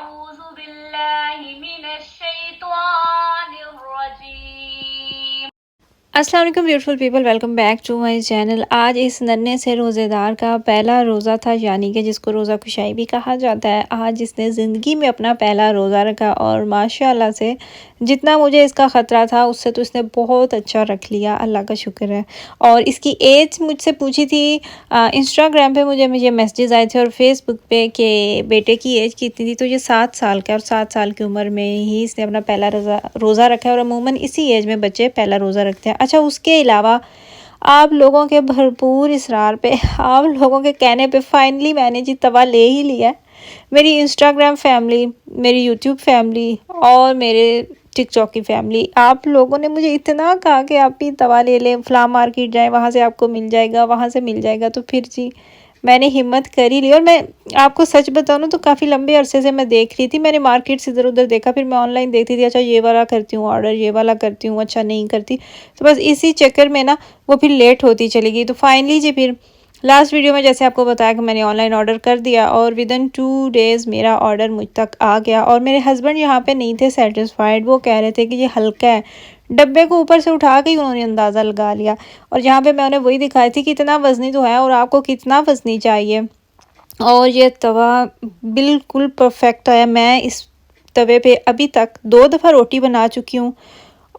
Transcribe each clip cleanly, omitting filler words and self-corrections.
अऊज़ु बिल्लाहि मिनश शैतानिर रजीम। अस्सलाम वालेकुम beautiful people, welcome back to my channel. आज इस नन्हे से रोज़ेदार का पहला रोज़ा था, यानी कि जिसको रोज़ा खुशाई भी कहा जाता है। आज इसने ज़िंदगी में अपना पहला रोज़ा रखा और माशाल्लाह से जितना मुझे इसका ख़तरा था उससे तो इसने बहुत अच्छा रख लिया, अल्लाह का शुक्र है। और इसकी एज मुझसे पूछी थी इंस्टाग्राम पे, मुझे मैसेजेस आए थे और फेसबुक पे कि बेटे की एज कितनी थी, तो ये 7 साल का, और 7 साल की उम्र में ही इसने अपना पहला रोज़ा रखा है। और अमूमन इसी एज में बच्चे पहला रोज़ा रखते हैं। अच्छा, उसके अलावा आप लोगों के भरपूर इसरार पे, आप लोगों के कहने पे फाइनली मैंने जी तवा ले ही लिया है। मेरी इंस्टाग्राम फैमिली, मेरी यूट्यूब फैमिली और मेरे टिकटॉक की फैमिली, आप लोगों ने मुझे इतना कहा कि आप भी तवा ले लें, फ़लाँ मार्केट जाएँ, वहाँ से आपको मिल जाएगा, वहाँ से मिल जाएगा। तो फिर जी मैंने हिम्मत कर ही ली। और मैं आपको सच बताऊँ ना, तो काफ़ी लंबे अरसे से मैं देख रही थी। मैंने मार्केट्स इधर उधर देखा, फिर मैं ऑनलाइन देखती थी, अच्छा ये वाला करती हूँ ऑर्डर, ये वाला करती हूँ, अच्छा नहीं करती। तो बस इसी चक्कर में ना वो फिर लेट होती चली गई। तो फाइनली जी फिर लास्ट वीडियो में जैसे आपको बताया कि मैंने ऑनलाइन ऑर्डर कर दिया और विदिन 2 डेज़ मेरा ऑर्डर मुझ तक आ गया। और मेरे हस्बैंड यहाँ पे नहीं थे सेटिस्फाइड, वो कह रहे थे कि ये हल्का है। डब्बे को ऊपर से उठा के ही उन्होंने अंदाज़ा लगा लिया। और यहाँ पे मैं उन्हें वही दिखाई थी कि इतना वज़नी तो है और आपको कितना वज़नी चाहिए। और ये तवा बिल्कुल परफेक्ट आया। मैं इस तवे पे अभी तक 2 दफ़ा रोटी बना चुकी हूँ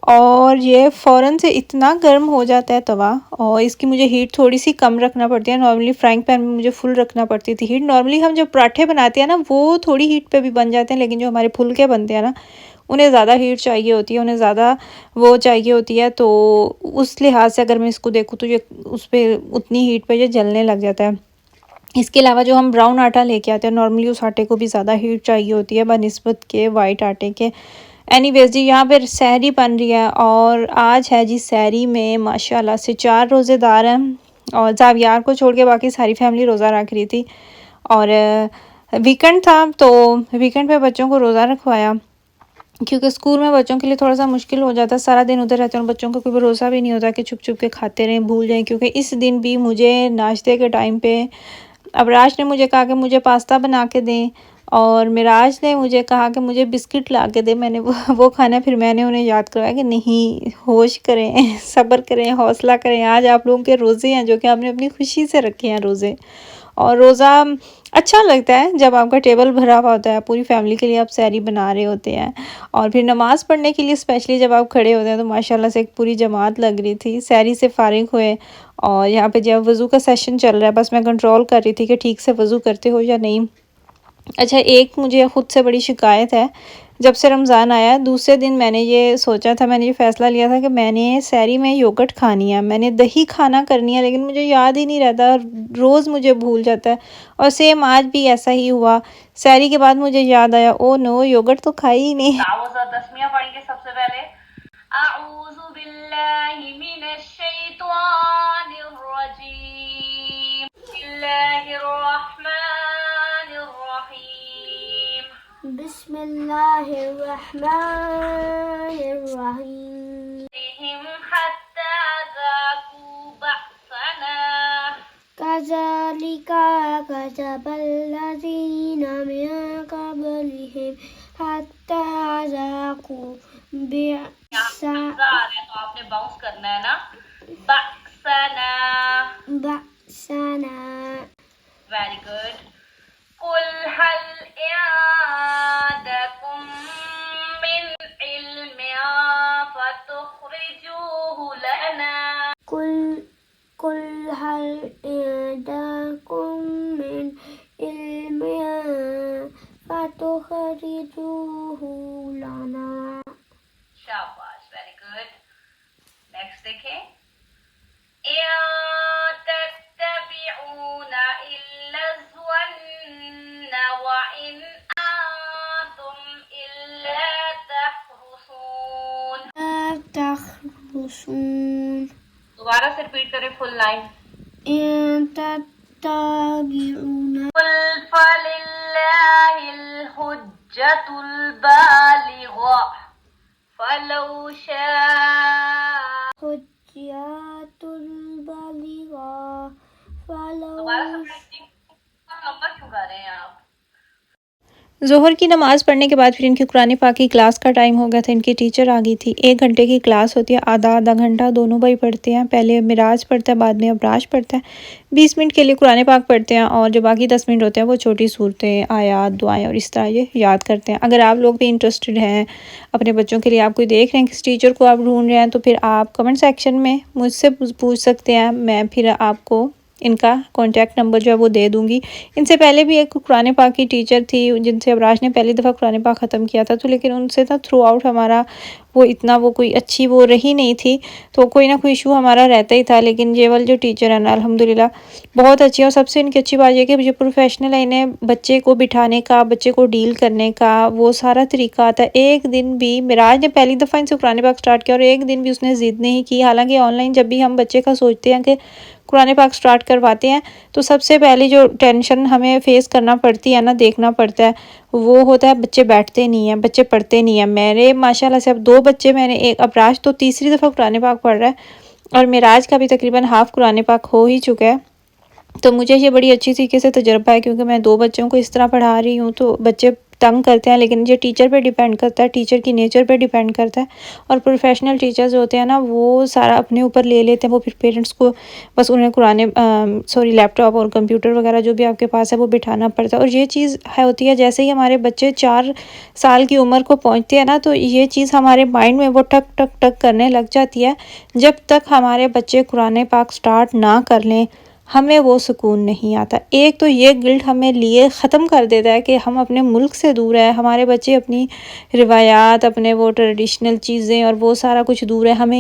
और ये फ़ौरन से इतना गर्म हो जाता है तवा। और इसकी मुझे हीट थोड़ी सी कम रखना पड़ती है। नॉर्मली फ्राइंग पैन में मुझे फुल रखना पड़ती थी हीट। नॉर्मली हम जब पराठे बनाते हैं ना, वो थोड़ी हीट पे भी बन जाते हैं, लेकिन जो हमारे फुलके बनते हैं ना, उन्हें ज़्यादा हीट चाहिए होती है, उन्हें ज़्यादा वो चाहिए होती है। तो उस लिहाज से अगर मैं इसको देखूँ तो ये उस पर उतनी हीट पे ये जलने लग जाता है। इसके अलावा जो हम ब्राउन आटा लेके आते हैं, नॉर्मली उस आटे को भी ज़्यादा हीट चाहिए होती है बनिस्बत के वाइट आटे के। एनीवेज जी, यहाँ पर सहरी बन रही है और आज है जी सहरी में माशाल्लाह से 4 रोज़ेदार हैं और ज़ावियार को छोड़ के बाकी सारी फैमिली रोज़ा रख रही थी। और वीकेंड था तो वीकेंड पे बच्चों को रोज़ा रखवाया, क्योंकि स्कूल में बच्चों के लिए थोड़ा सा मुश्किल हो जाता है, सारा दिन उधर रहते हैं और बच्चों को कोई भरोसा भी नहीं होता कि छुप छुप के खाते रहें, भूल जाएं। क्योंकि इस दिन भी मुझे नाश्ते के टाइम पे अबराज ने मुझे कहा कि मुझे पास्ता बना के दें और मिराज ने मुझे कहा कि मुझे बिस्किट ला के दें। मैंने वो खाना, फिर मैंने उन्हें याद करवाया कि नहीं, होश करें, सब्र करें, हौसला करें। आज आप लोगों के रोज़े हैं जो कि आपने अपनी खुशी से रखे हैं रोज़े। और रोज़ा अच्छा लगता है जब आपका टेबल भरा हुआ होता है, पूरी फैमिली के लिए आप सहरी बना रहे होते हैं। और फिर नमाज़ पढ़ने के लिए स्पेशली जब आप खड़े होते हैं तो माशाल्लाह से एक पूरी जमात लग रही थी। सहरी से फ़ारिग हुए और यहाँ पे जब वज़ू का सेशन चल रहा है, बस मैं कंट्रोल कर रही थी कि ठीक से वज़ू करते हो या नहीं। अच्छा, एक मुझे ख़ुद से बड़ी शिकायत है। जब से रमज़ान आया है, दूसरे दिन मैंने ये सोचा था, मैंने ये फ़ैसला लिया था कि मैंने सहरी में योगर्ट खानी है, मैंने दही खाना करनी है, लेकिन मुझे याद ही नहीं रहता, रोज़ मुझे भूल जाता है। और सेम आज भी ऐसा ही हुआ। सहरी के बाद मुझे याद आया, ओह नो, योगर्ट तो खाई ही नहीं। तस्मिया पढ़ेंगे सबसे पहले। अऊज़ु बिल्लाहि मिनश शैतानिर रजीम। बिस्मिल्लाहिर रहमानिर रहीम। बिस्मिल्लाहिर रहमानिर रहीम। हत्ता ज़ाक़ू बअसना कज़ालिका कज़बल्लज़ीना मिन क़ब्लिहिम हत्ता ज़ाक़ू बअसना। तो आपने बाउंस करना है ना, बअसना, बअसना। Very good. कुल हल इंदकुम मिन इल्मिन फतुखरिजूहु लना। कुल हल इंदकुम मिन इल्मिन फतुखरिजूहु लना। शाबाश, वेरी गुड। नेक्स्ट देखें। तत्तबिऊना इल्ला ज़न्न व इन अंतुम इल्ला तखरुसून। तखरुसून। दोबारा से रिपीट करें फुल लाइन। तत्तबिऊना कुल फलिल्लाहिल हुज्जतुल बालिग़ा फलौ शाअ हुज्जतुल बालिग़ा फलौ। दोबारा से लंबा क्यों गा रहे हैं आप? ज़ोहर की नमाज़ पढ़ने के बाद फिर इनकी कुरान पाक की क्लास का टाइम हो गया था। इनकी टीचर आ गई थी। 1 घंटे की क्लास होती है, आधा आधा घंटा दोनों भाई पढ़ते हैं। पहले मिराज पढ़ता है, बाद में अबराज पढ़ता है। 20 मिनट के लिए कुरान पाक पढ़ते हैं और जो बाकी 10 मिनट होते हैं वो छोटी सूरतें, आयात, दुआएं और इस तरह ये याद करते हैं। अगर आप लोग भी इंटरेस्टेड हैं अपने बच्चों के लिए, आप कोई देख रहे हैं किस टीचर को आप ढूंढ रहे हैं, तो फिर आप कमेंट सेक्शन में मुझसे पूछ सकते हैं। मैं फिर आपको इनका कॉन्टैक्ट नंबर जो है वो दे दूँगी। इनसे पहले भी एक कुरान पाक की टीचर थी जिनसे अबराज ने पहली दफ़ा कुरान पाक ख़त्म किया था, तो लेकिन उनसे ना थ्रू आउट हमारा वो इतना वो कोई अच्छी वो रही नहीं थी, तो कोई ना कोई इशू हमारा रहता ही था। लेकिन ये वाली जो टीचर है ना अल्हम्दुलिल्लाह बहुत अच्छी है। और सबसे इनकी अच्छी बात ये कि जो प्रोफेशनल है, इन्हें बच्चे को बिठाने का, बच्चे को डील करने का वो सारा तरीका आता है। एक दिन भी मिराज ने पहली दफ़ा इनसे कुरान पाक स्टार्ट किया और एक दिन भी उसने ज़िद नहीं की। हालाँकि ऑनलाइन जब भी हम बच्चे का सोचते हैं कि कुरान पाक स्टार्ट करवाते हैं, तो सबसे पहले जो टेंशन हमें फेस करना पड़ती है ना, देखना पड़ता है, वो होता है बच्चे बैठते नहीं हैं, बच्चे पढ़ते नहीं हैं। मेरे माशाल्लाह से अब 2 बच्चे, मैंने एक अबराज तो तीसरी दफ़ा कुरान पाक पढ़ रहा है और मिराज का भी तकरीबन हाफ़ कुरान पाक हो ही चुका है। तो मुझे ये बड़ी अच्छी तरीके से तजुर्बा है, क्योंकि मैं 2 बच्चों को इस तरह पढ़ा रही हूँ, तो बच्चे तंग करते हैं, लेकिन ये टीचर पे डिपेंड करता है, टीचर की नेचर पे डिपेंड करता है। और प्रोफेशनल टीचर्स होते हैं ना, वो सारा अपने ऊपर ले लेते हैं। वो फिर पेरेंट्स को बस उन्हें लैपटॉप और कंप्यूटर वगैरह जो भी आपके पास है वो बिठाना पड़ता है। और ये चीज़ है होती है, जैसे ही हमारे बच्चे 4 साल की उम्र को पहुँचते हैं ना, तो ये चीज़ हमारे माइंड में वो टक टक टक करने लग जाती है। जब तक हमारे बच्चे कुरान पाक स्टार्ट ना कर लें, हमें वो सुकून नहीं आता। एक तो ये गिल्ट हमें लिए ख़त्म कर देता है कि हम अपने मुल्क से दूर है, हमारे बच्चे अपनी रिवायात, अपने वो ट्रेडिशनल चीज़ें और वो सारा कुछ दूर है। हम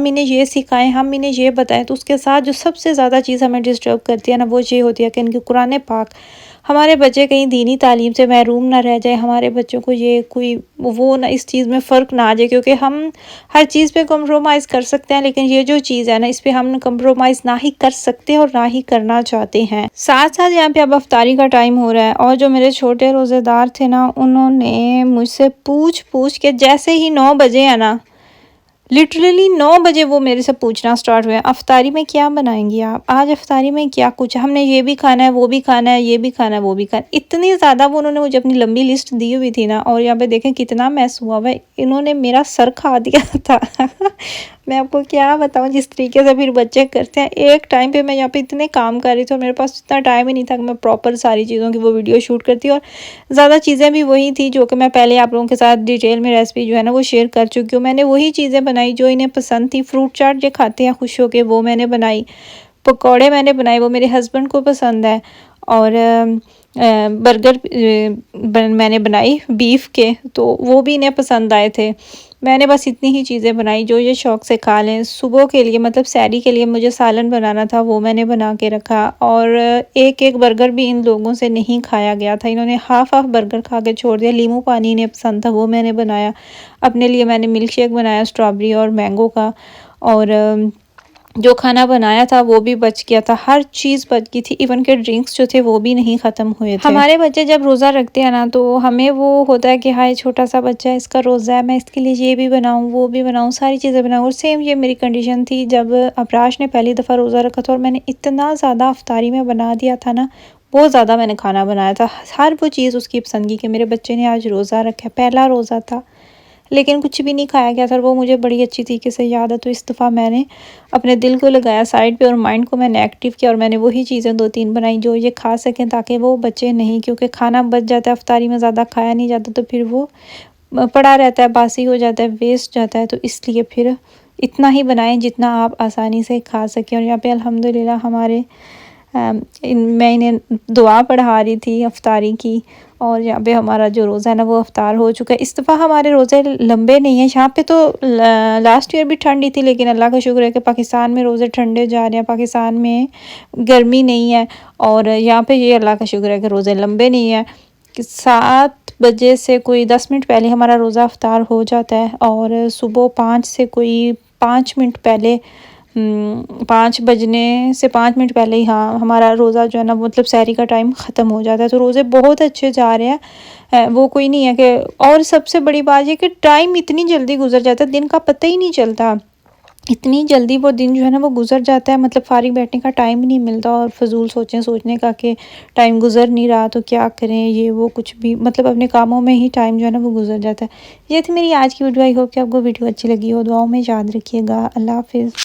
इन्हें ये सिखाएं, हम इन्हें ये बताएं। तो उसके साथ जो सबसे ज़्यादा चीज़ हमें डिस्टर्ब करती है ना, वो ये होती है कि इनके कुरान पाक, हमारे बच्चे कहीं दीनी तालीम से महरूम ना रह जाए, हमारे बच्चों को ये कोई वो ना इस चीज़ में फ़र्क ना आ जाए। क्योंकि हम हर चीज़ पे कंप्रोमाइज़ कर सकते हैं, लेकिन ये जो चीज़ है ना, इस पे हम कंप्रोमाइज़ ना ही कर सकते और ना ही करना चाहते हैं। साथ-साथ यहाँ पे अब इफ्तारी का टाइम हो रहा है और जो मेरे छोटे रोज़ेदार थे ना, उन्होंने मुझसे पूछ-पूछ के जैसे ही 9 बजे है ना, लिटरली 9 बजे वो मेरे से पूछना स्टार्ट हुआ, अफ्तारी में क्या बनाएंगी आप, आज अफ्तारी में क्या कुछ, हमने ये भी खाना है, वो भी खाना है, ये भी खाना है, वो भी खाना है। इतनी ज़्यादा वो उन्होंने मुझे अपनी लंबी लिस्ट दी हुई थी ना। और यहाँ पे देखें कितना मैस हुआ हुआ है, इन्होंने मेरा सर खा दिया था। मैं आपको क्या बताऊँ, जिस तरीके से फिर बच्चे करते हैं। एक टाइम पे मैं यहाँ पे इतने काम कर रही थी और मेरे पास इतना टाइम ही नहीं था कि मैं प्रॉपर सारी चीज़ों की वो वीडियो शूट करती। और ज़्यादा चीज़ें भी वही थी जो कि मैं पहले आप लोगों के साथ डिटेल में रेसिपी जो है ना वो शेयर कर चुकी हूँ। मैंने वही चीज़ें बनाई जो इन्हें पसंद थी। फ्रूट चाट जो खाते हैं खुश होके, वो मैंने बनाई। पकौड़े मैंने बनाए, वो मेरे हस्बैंड को पसंद है। और बर्गर मैंने बनाई बीफ के, तो वो भी इन्हें पसंद आए थे। मैंने बस इतनी ही चीज़ें बनाई जो ये शौक़ से खा लें। सुबह के लिए मतलब सहरी के लिए मुझे सालन बनाना था, वो मैंने बना के रखा। और एक बर्गर भी इन लोगों से नहीं खाया गया था, इन्होंने हाफ़ बर्गर खा के छोड़ दिया। लीमू पानी इन्हें पसंद था, वो मैंने बनाया। अपने लिए मैंने मिल्क शेक बनाया स्ट्रॉबेरी और मैंगो का। और जो खाना बनाया था वो भी बच गया था, हर चीज़ बच गई थी। इवन के ड्रिंक्स जो थे वो भी नहीं ख़त्म हुए थे। हमारे बच्चे जब रोज़ा रखते हैं ना, तो हमें वो होता है कि हाय छोटा सा बच्चा है, इसका रोज़ा है, मैं इसके लिए ये भी बनाऊँ, वो भी बनाऊँ, सारी चीज़ें बनाऊँ। और सेम ये मेरी कंडीशन थी जब अबराश ने पहली दफ़ा रोज़ा रखा था। और मैंने इतना ज़्यादा अफ्तारी में बना दिया था ना, बहुत ज़्यादा मैंने खाना बनाया था। हर वो चीज़ उसकी पसंद की कि मेरे बच्चे ने आज रोज़ा रखा है, पहला रोज़ा था, लेकिन कुछ भी नहीं खाया गया था। और वो मुझे बड़ी अच्छी तरीके से याद है। तो इस दफ़ा मैंने अपने दिल को लगाया साइड पे और माइंड को मैंने एक्टिव किया और मैंने वही चीज़ें 2-3 बनाई जो ये खा सकें, ताकि वो बचे नहीं। क्योंकि खाना बच जाता है, अफ्तारी में ज़्यादा खाया नहीं जाता, तो फिर वो पड़ा रहता है, बासी हो जाता है, वेस्ट जाता है। तो इसलिए फिर इतना ही बनाएं जितना आप आसानी से खा सकें। और यहाँ पे अल्हम्दुलिल्लाह हमारे मैं इन्हें दुआ पढ़ा रही थी अफ्तारी की। और यहाँ पे हमारा जो रोज़ा है ना वो अफ्तार हो चुका है। इस दफ़ा हमारे रोज़े लंबे नहीं हैं। यहाँ पे तो लास्ट ईयर भी ठंडी थी, लेकिन अल्लाह का शुक्र है कि पाकिस्तान में रोज़े ठंडे जा रहे हैं, पाकिस्तान में गर्मी नहीं है। और यहाँ पे ये अल्लाह का शुक्र है कि रोज़े लंबे नहीं हैं। कि 7 बजे से कोई 10 मिनट पहले हमारा रोज़ा अफ्तार हो जाता है। और सुबह 5 से कोई 5 मिनट पहले 5 बजने से 5 मिनट पहले ही हाँ हमारा रोज़ा जो है ना मतलब सहरी का टाइम ख़त्म हो जाता है। तो रोज़े बहुत अच्छे जा रहे हैं, वो कोई नहीं है कि। और सबसे बड़ी बात ये कि टाइम इतनी जल्दी गुजर जाता है, दिन का पता ही नहीं चलता। इतनी जल्दी वो दिन जो है ना वो गुज़र जाता है, मतलब फ़ारिग बैठने का टाइम ही नहीं मिलता और फ़िज़ूल सोचने का कि टाइम गुज़र नहीं रहा तो क्या करें, ये वो कुछ भी, मतलब अपने कामों में ही टाइम जो है ना वो गुज़र जाता है। ये थी मेरी आज की वीडियो। आई होप कि आपको वीडियो अच्छी लगी हो। दुआओं में याद रखिएगा। अल्लाह हाफ़िज़।